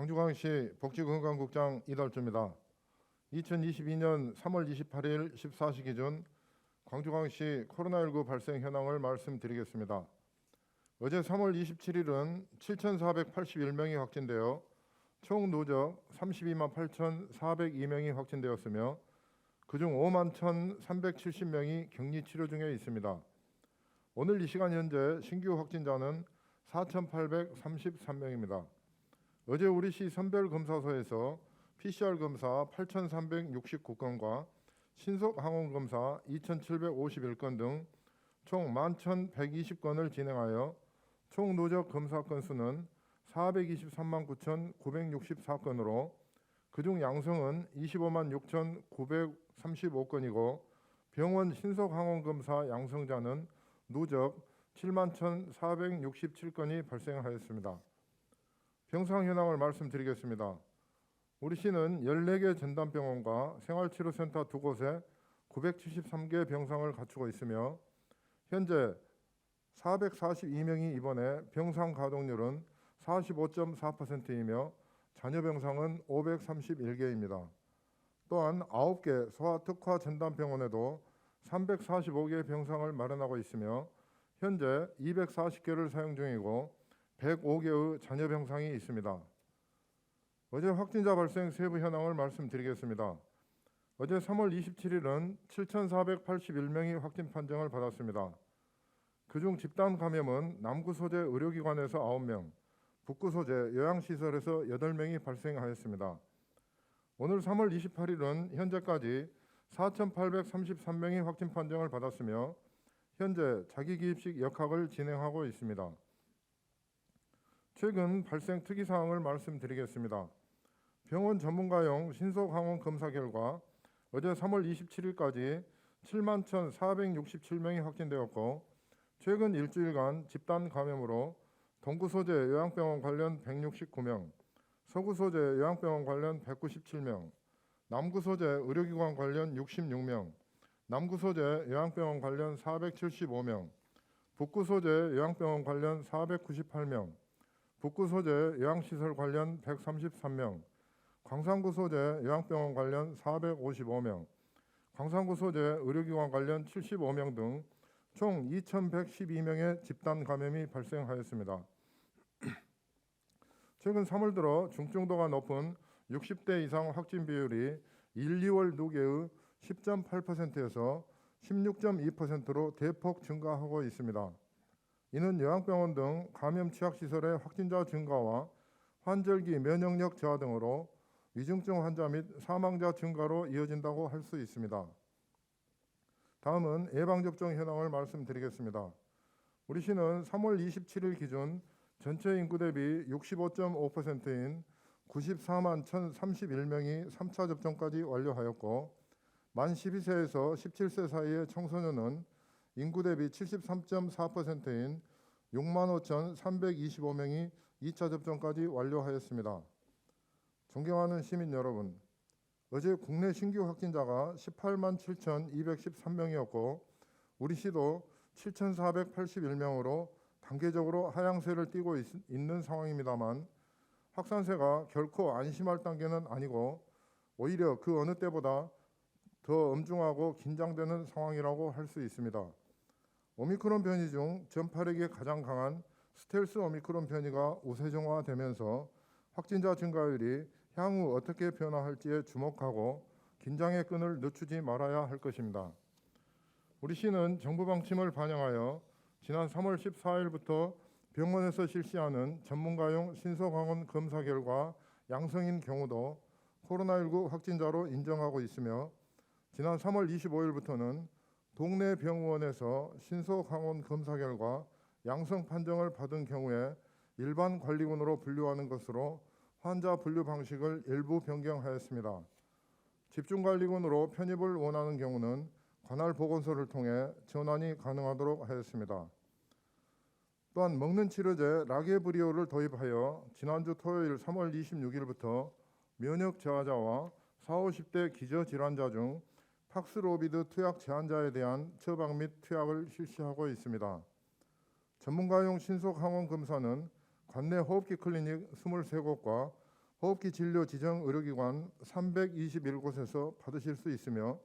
광주광역시 복지건강국장 이달주입니다. 2022년 3월 28일 14시 기준 광주광역시 코로나19 발생 현황을 말씀드리겠습니다. 어제 3월 27일은 7,481명이 확진되어 총 누적 32만 8,402명이 확진되었으며 그중 5만 1,370명이 격리 치료 중에 있습니다. 오늘 이 시간 현재 신규 확진자는 4,833명입니다. 어제 우리시 선별검사소에서 PCR 검사 8,369건과 신속 항원 검사 2,751건 등 총 11,120건을 진행하여 총 누적 검사 건수는 423만 9,964건으로 그중 양성은 25만 6,935건이고 병원 신속 항원 검사 양성자는 누적 7만 1,467건이 발생하였습니다. 병상 현황을 말씀드리겠습니다. 우리 시는 14개 전담병원과 생활치료센터 2곳에 973개 병상을 갖추고 있으며 현재 442명이 입원해 병상 가동률은 45.4%이며 잔여 병상은 531개입니다. 또한 9개 소아특화 전담병원에도 345개 병상을 마련하고 있으며 현재 240개를 사용 중이고 105개의 잔여 병상이 있습니다. 어제 확진자 발생 세부 현황을 말씀드리겠습니다. 어제 3월 27일은 7,481명이 확진 판정을 받았습니다. 그중 집단 감염은 남구 소재 의료기관에서 9명, 북구 소재 요양시설에서 8명이 발생하였습니다. 오늘 3월 28일은 현재까지 4,833명이 확진 판정을 받았으며 현재 자기기입식 역학을 진행하고 있습니다. 최근 발생 특이사항을 말씀드리겠습니다. 병원 전문가용 신속항원 검사 결과 어제 3월 27일까지 7만 1,467명이 확진되었고 최근 일주일간 집단 감염으로 동구 소재 요양병원 관련 169명, 서구 소재 요양병원 관련 197명, 남구 소재 의료기관 관련 66명, 남구 소재 요양병원 관련 475명, 북구 소재 요양병원 관련 498명, 북구 소재 요양시설 관련 133명, 광산구 소재 요양병원 관련 455명, 광산구 소재 의료기관 관련 75명 등 총 2,112명의 집단 감염이 발생하였습니다. 최근 3월 들어 중증도가 높은 60대 이상 확진 비율이 1, 2월 2개의 10.8%에서 16.2%로 대폭 증가하고 있습니다. 이는 요양병원 등 감염 취약시설의 확진자 증가와 환절기 면역력 저하 등으로 위중증 환자 및 사망자 증가로 이어진다고 할 수 있습니다. 다음은 예방접종 현황을 말씀드리겠습니다. 우리 시는 3월 27일 기준 전체 인구 대비 65.5%인 94만 1,031명이 3차 접종까지 완료하였고 만 12세에서 17세 사이의 청소년은 인구 대비 73.4%인 6만 5,325명이 2차 접종까지 완료하였습니다. 존경하는 시민 여러분, 어제 국내 신규 확진자가 18만 7,213명이었고 우리 시도 7,481명으로 단계적으로 하향세를 띠고 있는 상황입니다만 확산세가 결코 안심할 단계는 아니고 오히려 그 어느 때보다 더 엄중하고 긴장되는 상황이라고 할 수 있습니다. 오미크론 변이 중 전파력이 가장 강한 스텔스 오미크론 변이가 우세종화되면서 확진자 증가율이 향후 어떻게 변화할지에 주목하고 긴장의 끈을 늦추지 말아야 할 것입니다. 우리 시는 정부 방침을 반영하여 지난 3월 14일부터 병원에서 실시하는 전문가용 신속항원 검사 결과 양성인 경우도 코로나19 확진자로 인정하고 있으며 지난 3월 25일부터는 동네 병원에서 신속항원 검사 결과 양성 판정을 받은 경우에 일반 관리군으로 분류하는 것으로 환자 분류 방식을 일부 변경하였습니다. 집중관리군으로 편입을 원하는 경우는 관할 보건소를 통해 전환이 가능하도록 하였습니다. 또한 먹는 치료제 라게브리오를 도입하여 지난주 토요일 3월 26일부터 면역 저하자와 40, 50대 기저질환자 중 팍스로비드 투약 제한자에 대한 처방 및 투약을 실시하고 있습니다. 전문가용 신속 항원 검사는 관내 호흡기 클리닉 23곳과 호흡기 진료 지정 의료기관 321곳에서 받으실 수 있으며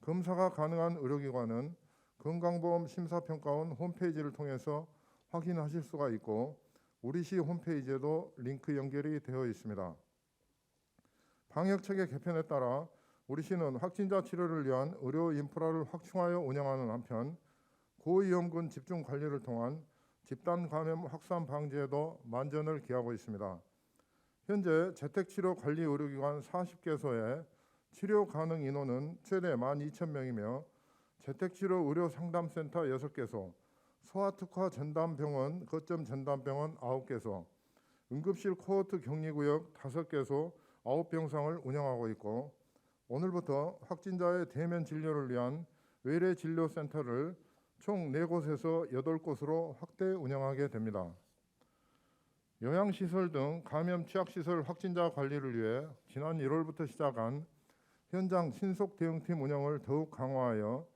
검사가 가능한 의료기관은 건강보험 심사평가원 홈페이지를 통해서 확인하실 수가 있고 우리시 홈페이지에도 링크 연결이 되어 있습니다. 방역체계 개편에 따라 우리시는 확진자 치료를 위한 의료 인프라를 확충하여 운영하는 한편 고위험군 집중 관리를 통한 집단 감염 확산 방지에도 만전을 기하고 있습니다. 현재 재택치료관리의료기관 40개소에 치료 가능 인원은 최대 12,000명이며 재택치료 의료상담센터 6개소, 소아특화 전담병원, 거점 전담병원 9개소, 응급실 코호트 격리구역 5개소 9병상을 운영하고 있고 오늘부터 확진자의 대면 진료를 위한 외래진료센터를 총 4곳에서 8곳으로 확대 운영하게 됩니다. 요양시설 등 감염 취약시설 확진자 관리를 위해 지난 1월부터 시작한 현장 신속 대응팀 운영을 더욱 강화하여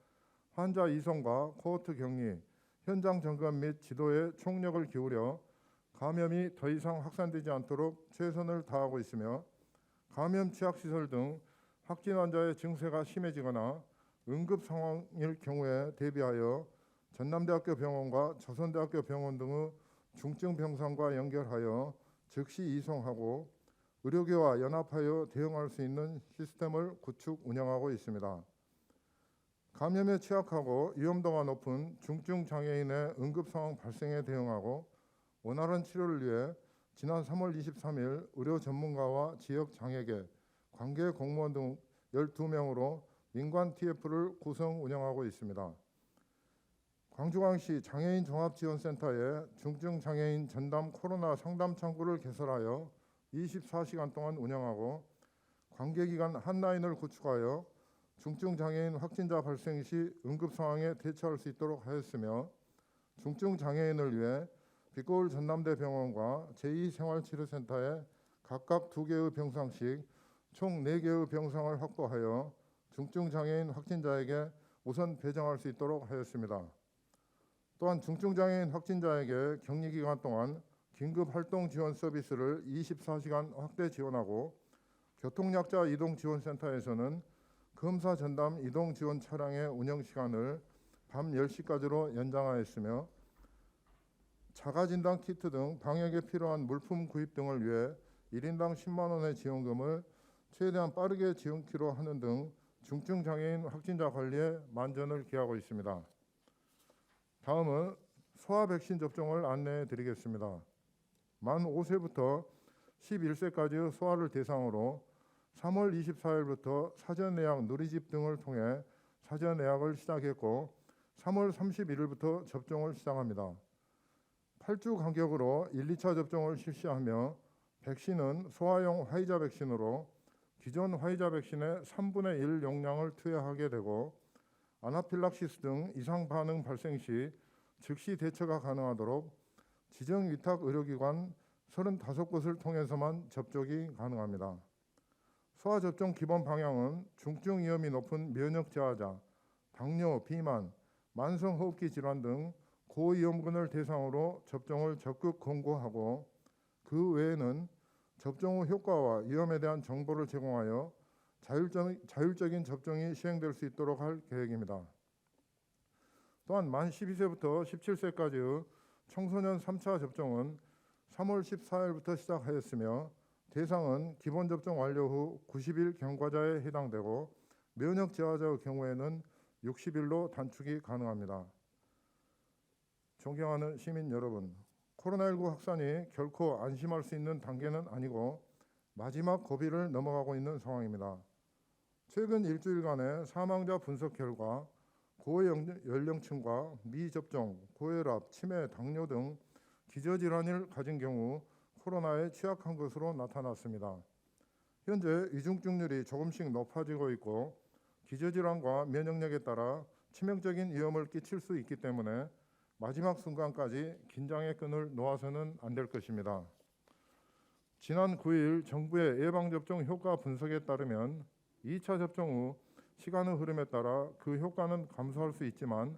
환자 이송과 코호트 격리, 현장 점검 및 지도에 총력을 기울여 감염이 더 이상 확산되지 않도록 최선을 다하고 있으며 감염 취약시설 등 확진 환자의 증세가 심해지거나 응급 상황일 경우에 대비하여 전남대학교 병원과 조선대학교 병원 등의 중증 병상과 연결하여 즉시 이송하고 의료계와 연합하여 대응할 수 있는 시스템을 구축 운영하고 있습니다. 감염에 취약하고 위험도가 높은 중증 장애인의 응급 상황 발생에 대응하고 원활한 치료를 위해 지난 3월 23일 의료 전문가와 지역 장애계, 관계 공무원 등 12명으로 민관 TF를 구성 운영하고 있습니다. 광주광시 장애인 종합지원센터에 중증 장애인 전담 코로나 상담 창구를 개설하여 24시간 동안 운영하고 관계기관 핫라인을 구축하여 중증 장애인 확진자 발생 시 응급 상황에 대처할 수 있도록 하였으며 중증 장애인을 위해 빛거울 전남대 병원과 제2생활치료센터에 각각 2개의 병상씩 총 4개의 병상을 확보하여 중증 장애인 확진자에게 우선 배정할 수 있도록 하였습니다. 또한 중증 장애인 확진자에게 격리 기간 동안 긴급 활동 지원 서비스를 24시간 확대 지원하고 교통약자 이동 지원센터에서는 검사 전담 이동 지원 차량의 운영 시간을 밤 10시까지로 연장하였으며 자가 진단 키트 등 방역에 필요한 물품 구입 등을 위해 1인당 10만 원의 지원금을 최대한 빠르게 지원키로 하는 등 중증 장애인 확진자 관리에 만전을 기하고 있습니다. 다음은 소아 백신 접종을 안내해 드리겠습니다. 만 5세부터 11세까지의 소아를 대상으로 3월 24일부터 사전 예약 누리집 등을 통해 사전 예약을 시작했고 3월 31일부터 접종을 시작합니다. 8주 간격으로 1, 2차 접종을 실시하며 백신은 소아용 화이자 백신으로 기존 화이자 백신의 3분의 1 용량을 투여하게 되고 아나필락시스 등 이상 반응 발생 시 즉시 대처가 가능하도록 지정 위탁 의료기관 35곳을 통해서만 접촉이 가능합니다. 소아 접종 기본 방향은 중증 위험이 높은 면역 저하자, 당뇨, 비만, 만성호흡기 질환 등 고위험군을 대상으로 접종을 적극 권고하고 그 외에는 접종 후 효과와 위험에 대한 정보를 제공하여 자율적인 접종이 시행될 수 있도록 할 계획입니다. 또한 만 12세부터 17세까지의 청소년 3차 접종은 3월 14일부터 시작하였으며 대상은 기본 접종 완료 후 90일 경과자에 해당되고 면역 저하자의 경우에는 60일로 단축이 가능합니다. 존경하는 시민 여러분, 코로나19 확산이 결코 안심할 수 있는 단계는 아니고 마지막 고비를 넘어가고 있는 상황입니다. 최근 일주일간의 사망자 분석 결과 고연령층과 미접종, 고혈압, 치매, 당뇨 등 기저질환을 가진 경우 코로나에 취약한 것으로 나타났습니다. 현재 위중증률이 조금씩 높아지고 있고 기저질환과 면역력에 따라 치명적인 위험을 끼칠 수 있기 때문에 마지막 순간까지 긴장의 끈을 놓아서는 안 될 것입니다. 지난 9일 정부의 예방접종 효과 분석에 따르면 2차 접종 후 시간의 흐름에 따라 그 효과는 감소할 수 있지만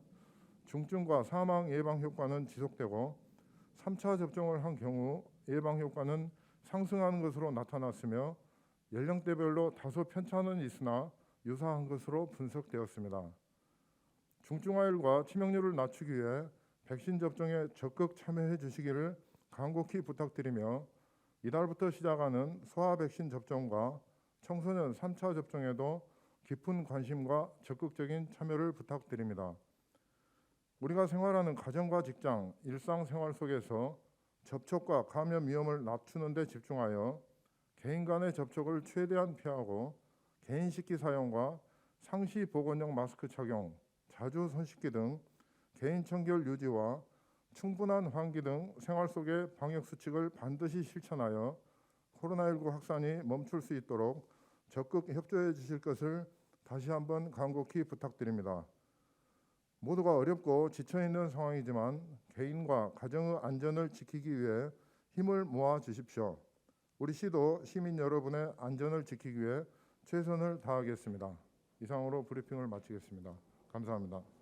중증과 사망 예방 효과는 지속되고 3차 접종을 한 경우 예방 효과는 상승하는 것으로 나타났으며 연령대별로 다소 편차는 있으나 유사한 것으로 분석되었습니다. 중증화율과 치명률을 낮추기 위해 백신 접종에 적극 참여해 주시기를 간곡히 부탁드리며 이달부터 시작하는 소아 백신 접종과 청소년 3차 접종에도 깊은 관심과 적극적인 참여를 부탁드립니다. 우리가 생활하는 가정과 직장, 일상생활 속에서 접촉과 감염 위험을 낮추는 데 집중하여 개인 간의 접촉을 최대한 피하고 개인 식기 사용과 상시 보건용 마스크 착용, 자주 손 씻기 등 개인 청결 유지와 충분한 환기 등 생활 속의 방역 수칙을 반드시 실천하여 코로나19 확산이 멈출 수 있도록 적극 협조해 주실 것을 다시 한번 간곡히 부탁드립니다. 모두가 어렵고 지쳐있는 상황이지만 개인과 가정의 안전을 지키기 위해 힘을 모아 주십시오. 우리 시도 시민 여러분의 안전을 지키기 위해 최선을 다하겠습니다. 이상으로 브리핑을 마치겠습니다. 감사합니다.